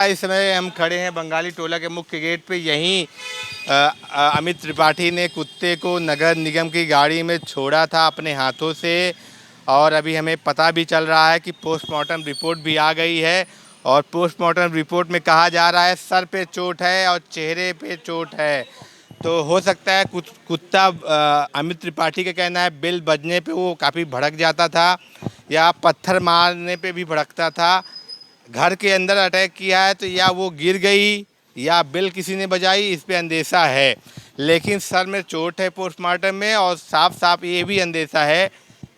इस समय हम खड़े हैं बंगाली टोला के मुख्य गेट पे। यहीं अमित त्रिपाठी ने कुत्ते को नगर निगम की गाड़ी में छोड़ा था अपने हाथों से, और अभी हमें पता भी चल रहा है कि पोस्टमार्टम रिपोर्ट भी आ गई है। और पोस्टमार्टम रिपोर्ट में कहा जा रहा है सर पे चोट है और चेहरे पे चोट है। तो हो सकता है कुत्ता अमित त्रिपाठी का कहना है बेल बजने पे वो काफ़ी भड़क जाता था या पत्थर मारने पे भी भड़कता था। घर के अंदर अटैक किया है तो या वो गिर गई या बेल किसी ने बजाई, इस पे अंदेशा है। लेकिन सर में चोट है पोस्टमार्टम में, और साफ साफ ये भी अंदेशा है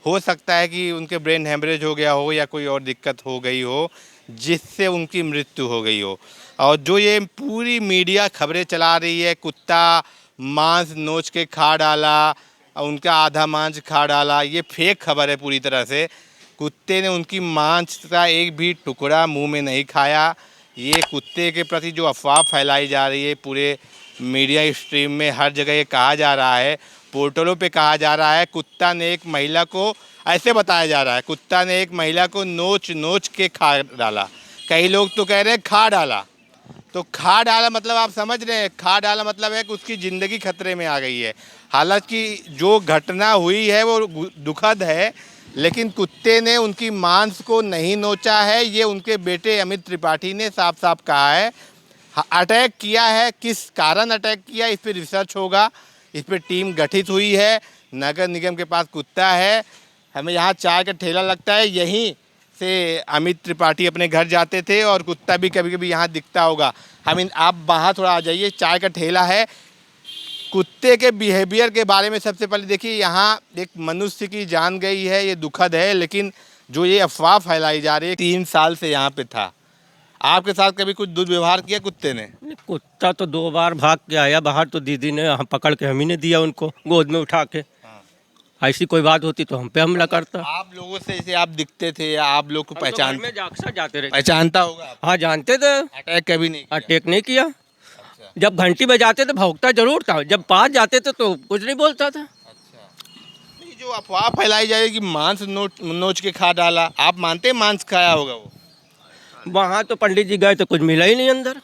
हो सकता है कि उनके ब्रेन हेमरेज हो गया हो या कोई और दिक्कत हो गई हो जिससे उनकी मृत्यु हो गई हो। और जो ये पूरी मीडिया खबरें चला रही है कुत्ता मांस नोच के खा डाला, उनका आधा मांस खा डाला, ये फेक खबर है पूरी तरह से। कुत्ते ने उनकी मांस का एक भी टुकड़ा मुंह में नहीं खाया। ये कुत्ते के प्रति जो अफवाह फैलाई जा रही है पूरे मीडिया स्ट्रीम में, हर जगह ये कहा जा रहा है, पोर्टलों पे कहा जा रहा है कुत्ता ने एक महिला को, ऐसे बताया जा रहा है कुत्ता ने एक महिला को नोच नोच के खा डाला। कई लोग तो कह रहे हैं खा डाला। तो खा डाला मतलब आप समझ रहे हैं, खा डाला मतलब है कि उसकी ज़िंदगी खतरे में आ गई है। हालांकि जो घटना हुई है वो दुखद है, लेकिन कुत्ते ने उनकी मांस को नहीं नोचा है, ये उनके बेटे अमित त्रिपाठी ने साफ साफ कहा है। अटैक किया है, किस कारण अटैक किया इस पर रिसर्च होगा, इस पर टीम गठित हुई है। नगर निगम के पास कुत्ता है, हमें यहाँ चाय का ठेला लगता है, यहीं से अमित त्रिपाठी अपने घर जाते थे और कुत्ता भी कभी कभी यहाँ दिखता होगा। आप बाहर थोड़ा आ जाइए, चाय का ठेला है। कुत्ते के बिहेवियर के बारे में सबसे पहले देखिए, यहाँ एक मनुष्य की जान गई है, ये दुखद है। लेकिन जो ये अफवाह फैलाई जा रही है 3 साल से यहाँ पे था, आपके साथ कभी कुछ दुर्व्यवहार किया कुत्ते ने? कुत्ता तो 2 बार भाग के आया बाहर, तो दीदी ने हम पकड़ के हम ही ने दिया उनको गोद में उठा के। ऐसी कोई बात होती तो हम पे हमला करता। आप लोगों से जैसे आप दिखते थे या आप लोग को पहचान में अक्सर जाते रहे, पहचानता होगा? हाँ जानते थे। अटैक कभी नहीं किया? अटैक नहीं किया। जब घंटी बजाते थे भौंकता जरूर था, जब पास जाते थे तो कुछ नहीं बोलता था। अच्छा, ये जो अफवाह फैलाई जाए कि मांस नोच के खा डाला, आप मानते हैं मांस खाया होगा वो? वहाँ तो पंडित जी गए तो कुछ मिला ही नहीं अंदर।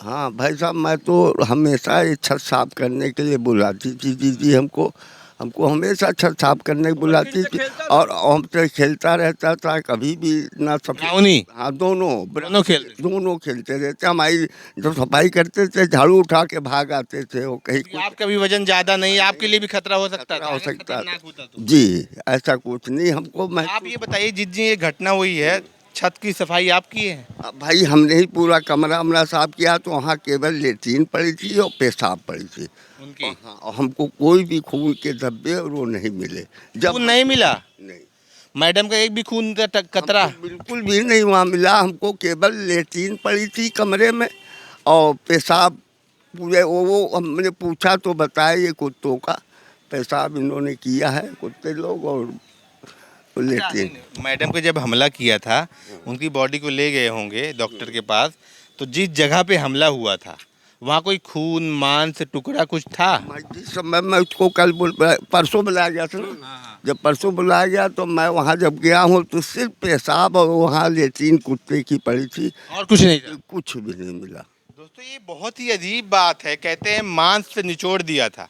हाँ भाई साहब, मैं तो हमेशा ये छत साफ करने के लिए बुलाती थी दीदी हमको हमेशा छत साफ करने बुलाती थी, और हमसे खेलता रहता था कभी भी ना सब। हाँ दोनों खेलते रहते। हमारी जब सफाई करते थे झाड़ू उठा के भाग आते थे वो कहीं। आपका भी वजन ज्यादा नहीं, आपके लिए भी खतरा हो सकता था? जी, ऐसा कुछ नहीं हमको। आप ये बताइए जिस दिन ये घटना हुई है छत की सफाई आप की है? भाई हमने ही पूरा कमरा साफ किया, तो वहाँ केवल लेट्रिन पड़ी थी और पेशाब पड़ी थी उनकी। हाँ, हमको कोई भी खून के धब्बे और वो नहीं मिले। जब खून नहीं मिला? नहीं। मैडम का एक भी खून का कतरा? बिल्कुल भी नहीं वहाँ मिला हमको, केवल लेट्रिन पड़ी थी कमरे में और पेशाब पूरे। वो हमने पूछा तो बताया ये कुत्तों का पेशाब इन्होंने किया है कुत्ते लोग, और लेट्रिन। मैडम को जब हमला किया था उनकी बॉडी को ले गए होंगे डॉक्टर के पास, तो जिस जगह पे हमला हुआ था वहाँ कोई खून मांस टुकड़ा कुछ था? जिस समय मैं उसको परसों बुलाया गया था ना, जब परसों बुलाया गया तो मैं वहाँ जब गया हूँ तो सिर्फ पेशाब और वहाँ लेट्रिन कुत्ते की पड़ी थी, और कुछ नहीं था? कुछ भी नहीं मिला। दोस्तों ये बहुत ही अजीब बात है, कहते हैं मांस से निचोड़ दिया था।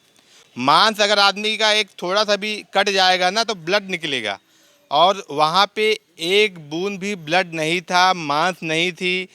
मांस अगर आदमी का एक थोड़ा सा भी कट जाएगा ना तो ब्लड निकलेगा, और वहाँ पे एक बूंद भी ब्लड नहीं था, मांस नहीं थी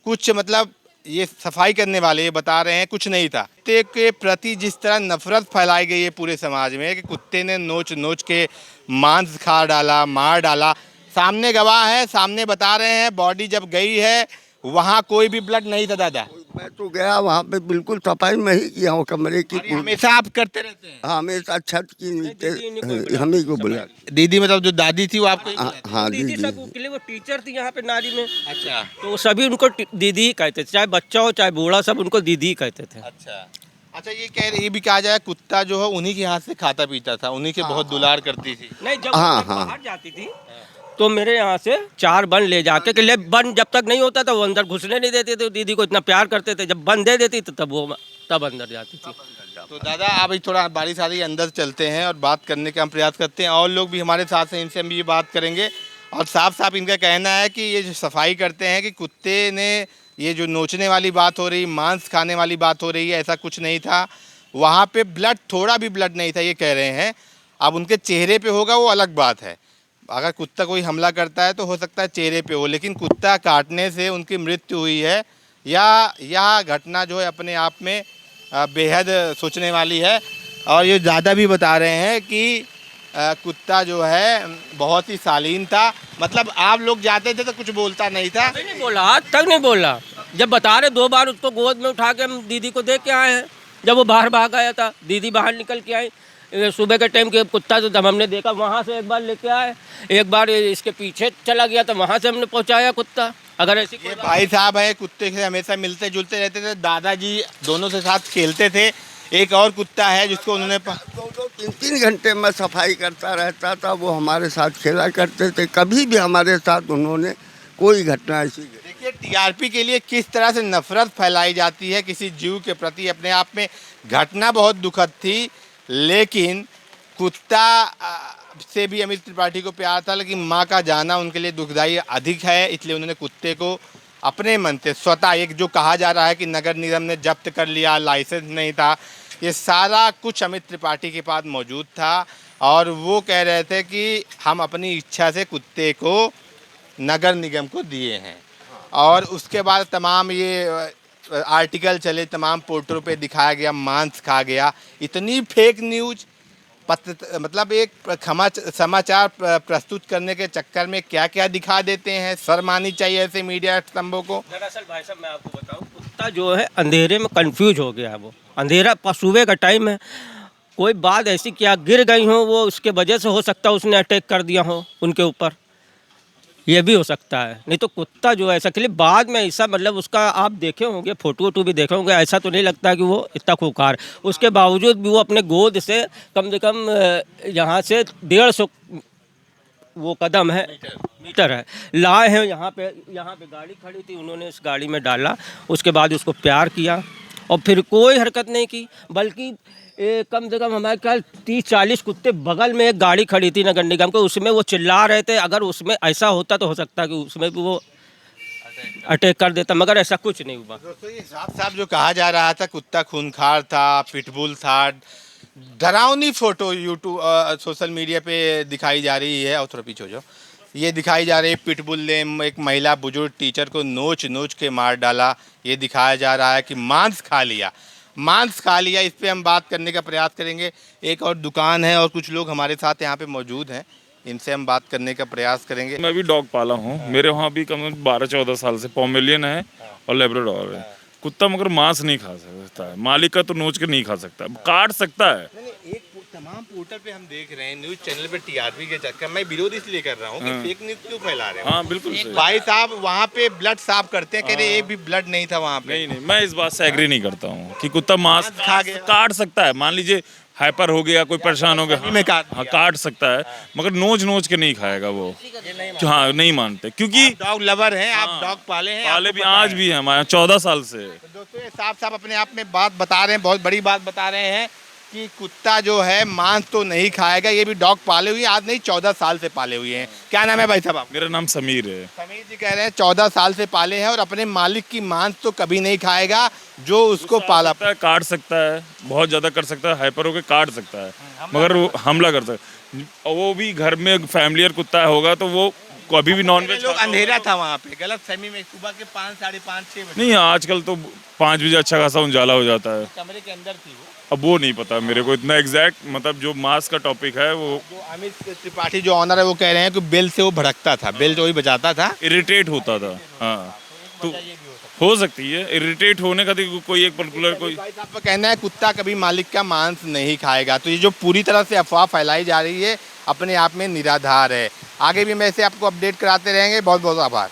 कुछ। मतलब ये सफाई करने वाले ये बता रहे हैं कुछ नहीं था। कुत्ते के प्रति जिस तरह नफरत फैलाई गई है पूरे समाज में कि कुत्ते ने नोच नोच के मांस खा डाला, मार डाला, सामने गवाह है, सामने बता रहे हैं बॉडी जब गई है वहाँ कोई भी ब्लड नहीं था। दादा मैं तो गया वहाँ पे, बिल्कुल सफाई में ही किया हूँ कमरे की। हमेशा आप करते रहते हैं? हाँ, हमेशा छत की नीचे हमें को बुला। दीदी मतलब जो दादी थी वो आपको? हाँ दीदी सब के लिए वो टीचर थी यहाँ पे नारी में। अच्छा, तो सभी उनको दीदी ही कहते थे, चाहे बच्चा हो चाहे बूढ़ा, सब उनको दीदी ही कहते थे। अच्छा, ये भी कहा जाए कुत्ता जो है उन्हीं के हाथ से खाता पीता था, उन्हीं के बहुत दुलार करती थी। नहीं, जब बाहर जाती थी तो मेरे यहाँ से 4 बन ले जाके कि ले, बन जब तक नहीं होता था वो अंदर घुसने नहीं देते थे। दीदी को इतना प्यार करते थे, जब बन दे देती तो तब अंदर जाती थी। तो दादा आप थोड़ा बारिश आ रही है, अंदर चलते हैं और बात करने का हम प्रयास करते हैं। और लोग भी हमारे साथ हैं, इनसे हम भी बात करेंगे। और साफ साफ इनका कहना है कि ये जो सफाई करते हैं कि कुत्ते ने ये जो नोचने वाली बात हो रही, मांस खाने वाली बात हो रही है, ऐसा कुछ नहीं था। वहाँ पे ब्लड, थोड़ा भी ब्लड नहीं था, ये कह रहे हैं। अब उनके चेहरे पे होगा वो अलग बात है। अगर कुत्ता कोई हमला करता है तो हो सकता है चेहरे पे हो, लेकिन कुत्ता काटने से उनकी मृत्यु हुई है, या यह घटना जो है अपने आप में बेहद सोचने वाली है। और ये ज़्यादा भी बता रहे हैं कि कुत्ता जो है बहुत ही शालीन था। मतलब आप लोग जाते थे तो कुछ बोलता नहीं था? नहीं बोला, आज तक नहीं बोला। जब बता रहे 2 बार उसको गोद में उठा के हम दीदी को देख के आए हैं। जब वो बाहर भाग आया था, दीदी बाहर निकल के आई सुबह के टाइम के, कुत्ता तो जब हमने देखा वहाँ से एक बार लेके आए, एक बार इसके पीछे चला गया तो वहाँ से हमने पहुँचाया कुत्ता। अगर ऐसी ये भाई साहब है, कुत्ते से हमेशा मिलते जुलते रहते थे, दादाजी दोनों से साथ खेलते थे। एक और कुत्ता है जिसको उन्होंने 2-3 घंटे में सफाई करता रहता था, वो हमारे साथ खेला करते थे। कभी भी हमारे साथ उन्होंने कोई घटना ऐसी। देखिए टीआरपी के लिए किस तरह से नफरत फैलाई जाती है किसी जीव के प्रति। अपने आप में घटना बहुत दुखद थी, लेकिन कुत्ता से भी अमित त्रिपाठी को प्यार था, लेकिन माँ का जाना उनके लिए दुखदायी अधिक है। इसलिए उन्होंने कुत्ते को अपने मन से स्वतः, एक जो कहा जा रहा है कि नगर निगम ने जब्त कर लिया, लाइसेंस नहीं था, ये सारा कुछ अमित त्रिपाठी के पास मौजूद था। और वो कह रहे थे कि हम अपनी इच्छा से कुत्ते को नगर निगम को दिए हैं। और उसके बाद तमाम ये आर्टिकल चले, तमाम पोर्टलों पे दिखाया गया मांस खा गया। इतनी फेक न्यूज मतलब एक समाचार प्रस्तुत करने के चक्कर में क्या क्या दिखा देते हैं। शर्म आनी चाहिए ऐसे मीडिया स्तंभों को। दरअसल भाई साहब मैं आपको बताऊं, कुत्ता जो है अंधेरे में कंफ्यूज हो गया है। वो अंधेरा सुबह का टाइम है, कोई बात ऐसी क्या गिर गई हो, वो उसके वजह से हो सकता है उसने अटैक कर दिया हो उनके ऊपर, ये भी हो सकता है। नहीं तो कुत्ता जो है ऐसा के लिए बाद में ऐसा, मतलब उसका आप देखे होंगे, फोटो वोटो भी देखे होंगे, ऐसा तो नहीं लगता कि वो इतना खूंखार। उसके बावजूद भी वो अपने गोद से कम यहाँ से 150 वो कदम है, मीटर है, लाए हैं। यहाँ पे गाड़ी खड़ी थी, उन्होंने इस गाड़ी में डाला, उसके बाद उसको प्यार किया और फिर कोई हरकत नहीं की। बल्कि कम से कम हमारे ख्याल 30-40 कुत्ते बगल में एक गाड़ी खड़ी थी नगर निगम को, उसमें वो चिल्ला रहे थे। अगर उसमें ऐसा होता तो हो सकता कि उसमें भी वो अटैक कर देता, मगर ऐसा कुछ नहीं हुआ। दोस्तों ये साफ साफ जो कहा जा रहा था, कुत्ता खूंखार था, पिटबुल था, डरावनी फोटो यूट्यूब सोशल मीडिया पे दिखाई जा रही है। और थोड़ा पीछे हो जाओ, ये दिखाई जा रही है पिटबुल ने एक महिला बुजुर्ग टीचर को नोच नोच के मार डाला। ये दिखाया जा रहा है कि मांस खा लिया। इस पे हम बात करने का प्रयास करेंगे। एक और दुकान है और कुछ लोग हमारे साथ यहाँ पे मौजूद हैं, इनसे हम बात करने का प्रयास करेंगे। मैं भी डॉग पाला हूँ, मेरे वहाँ भी कम 12-14 साल से पोमेलियन है और लेब्राडोर है। कुत्ता मगर मांस नहीं खा सकता है, मालिक का तो नोच के नहीं खा सकता, काट सकता है। एक तमाम पोर्टल पे हम देख रहे हैं, न्यूज चैनल पे टीआरपी के चक्कर में विरोध इसलिए कर रहा हूँ कि फेक न्यूज क्यों फैला रहे हो। हाँ बिल्कुल सही। भाई साहब वहाँ पे ब्लड साफ करते हैं, कह रहे एक भी ब्लड नहीं था वहाँ पे। नहीं, मैं इस बात से एग्री नहीं करता हूँ कि कुत्ता मांस काट सकता है। मान लीजिए हाइपर हो गया, कोई परेशान हो गया, हाँ काट सकता है, मगर नोच के नहीं खाएगा वो। हाँ नहीं मानते, क्योंकि डॉग लवर हैं आप, डॉग पाले हैं, पाले भी आज भी है हमारे 14 साल से। दोस्तों ये साफ साफ अपने आप में बात बता रहे हैं, बहुत बड़ी बात बता रहे हैं कि कुत्ता जो है मांस तो नहीं खाएगा। ये भी डॉग पाले हुए, आज नहीं 14 साल से पाले हुए हैं। क्या नाम है भाई साहब आप? मेरा नाम समीर है। समीर जी कह रहे हैं 14 साल से पाले हैं और अपने मालिक की मांस तो कभी नहीं खाएगा जो उसको पाला। काट सकता है, बहुत ज्यादा कर सकता है, हाइपर होकर काट सकता है, मगर वो हमला कर सकता है। वो भी घर में फैमिलियर कुत्ता होगा तो वो कभी भी नॉनवेज। लोग अंधेरा था वहाँ पे, गलत फहमी में सुबह के 5, 5:30, 6 बजे। नहीं, आजकल तो 5 बजे अच्छा खासा उजाला हो जाता है। कमरे के अंदर थी वो। अब वो नहीं पता मेरे को इतना एग्जैक्ट, मतलब जो मास का टॉपिक है वो। जो अमित त्रिपाठी जो ऑनर है वो कह रहे हैं कि बेल से वो भड़कता था, बेल जो ही बजाता था, इरिटेट होता था। हाँ तो हो सकती है इरिटेट होने का, तो कोई एक पर्टिकुलर कोई। भाई साहब का कहना है कुत्ता कभी मालिक का मांस नहीं खाएगा। तो ये जो पूरी तरह से अफवाह फैलाई जा रही है अपने आप में निराधार है। आगे भी मैं इसे आपको अपडेट कराते रहेंगे। बहुत बहुत आभार।